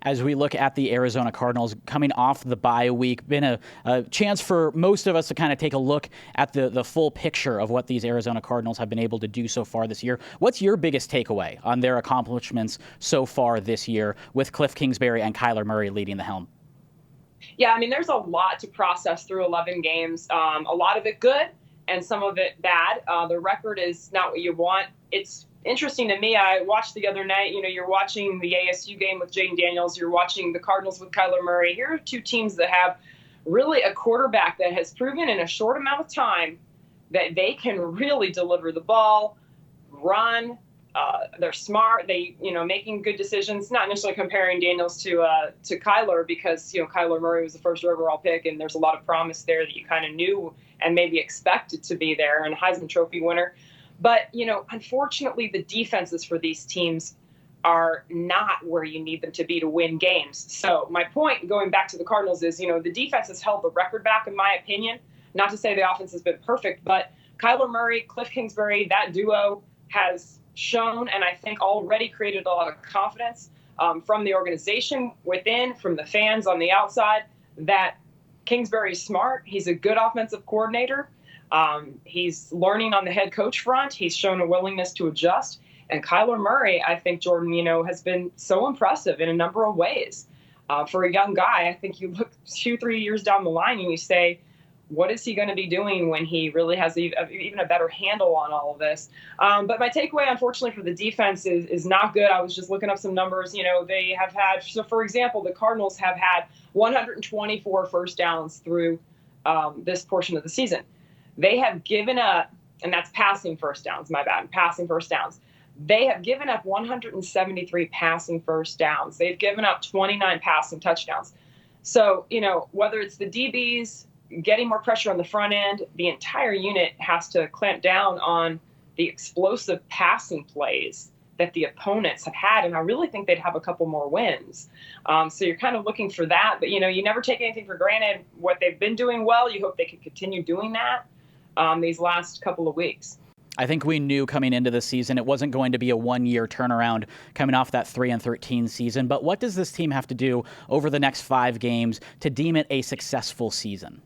as we look at the Arizona Cardinals coming off the bye week. Been a chance for most of us to kind of take a look at the full picture of what these Arizona Cardinals have been able to do so far this year. What's your biggest takeaway on their accomplishments so far this year with Cliff Kingsbury and Kyler Murray leading the helm? Yeah, I mean, there's a lot to process through 11 games. A lot of it good and some of it bad. The record is not what you want. It's interesting to me. I watched the other night, you're watching the ASU game with Jaden Daniels. You're watching the Cardinals with Kyler Murray. Here are two teams that have really a quarterback that has proven in a short amount of time that they can really deliver the ball, run. They're smart. They, making good decisions. Not necessarily comparing Daniels to Kyler because Kyler Murray was the first overall pick, and there's a lot of promise there that you kind of knew and maybe expected to be there, and a Heisman Trophy winner. But unfortunately, the defenses for these teams are not where you need them to be to win games. So my point, going back to the Cardinals, is the defense has held the record back, in my opinion. Not to say the offense has been perfect, but Kyler Murray, Cliff Kingsbury, that duo has shown and I think already created a lot of confidence from the organization within, from the fans on the outside, that Kingsbury's smart. He's a good offensive coordinator. He's learning on the head coach front. He's shown a willingness to adjust. And Kyler Murray, I think, Jordan, has been so impressive in a number of ways. For a young guy, I think you look 2-3 years down the line and you say, what is he going to be doing when he really has even a better handle on all of this? But my takeaway, unfortunately, for the defense is not good. I was just looking up some numbers. They have had, so for example, the Cardinals have had 124 first downs through this portion of the season. They have given up, and that's passing first downs, my bad, passing first downs. They have given up 173 passing first downs. They've given up 29 passing touchdowns. So, whether it's the DBs, getting more pressure on the front end, the entire unit has to clamp down on the explosive passing plays that the opponents have had. And I really think they'd have a couple more wins. So you're kind of looking for that. But, you never take anything for granted. What they've been doing well, you hope they can continue doing that these last couple of weeks. I think we knew coming into the season it wasn't going to be a one-year turnaround coming off that 3-13 season. But what does this team have to do over the next 5 games to deem it a successful season?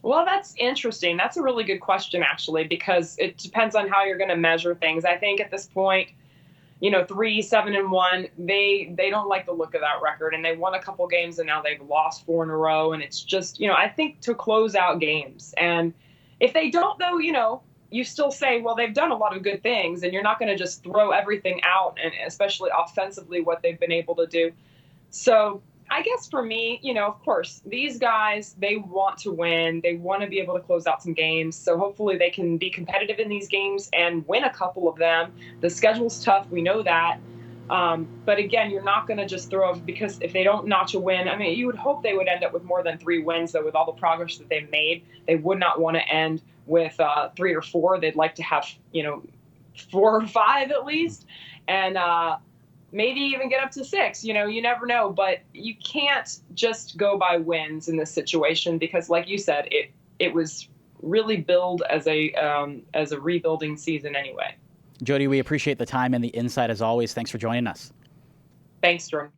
Well, that's interesting. That's a really good question, actually, because it depends on how you're going to measure things. I think at this point, 3-7-1, they don't like the look of that record, and they won a couple games, and now they've lost 4 in a row. And it's just, I think to close out games. And if they don't, though, you still say, well, they've done a lot of good things, and you're not going to just throw everything out, and especially offensively, what they've been able to do. So I guess for me, of course, these guys, they want to win. They want to be able to close out some games. So hopefully they can be competitive in these games and win a couple of them. The schedule's tough. We know that. But again, you're not going to just throw, because if they don't notch a win, I mean, you would hope they would end up with more than 3 wins, though, with all the progress that they've made. They would not want to end with 3 or 4. They'd like to have, 4 or 5 at least. And, maybe even get up to 6, you never know, but you can't just go by wins in this situation because, like you said, it was really billed as a rebuilding season anyway. Jody, we appreciate the time and the insight as always. Thanks for joining us. Thanks, Jordan.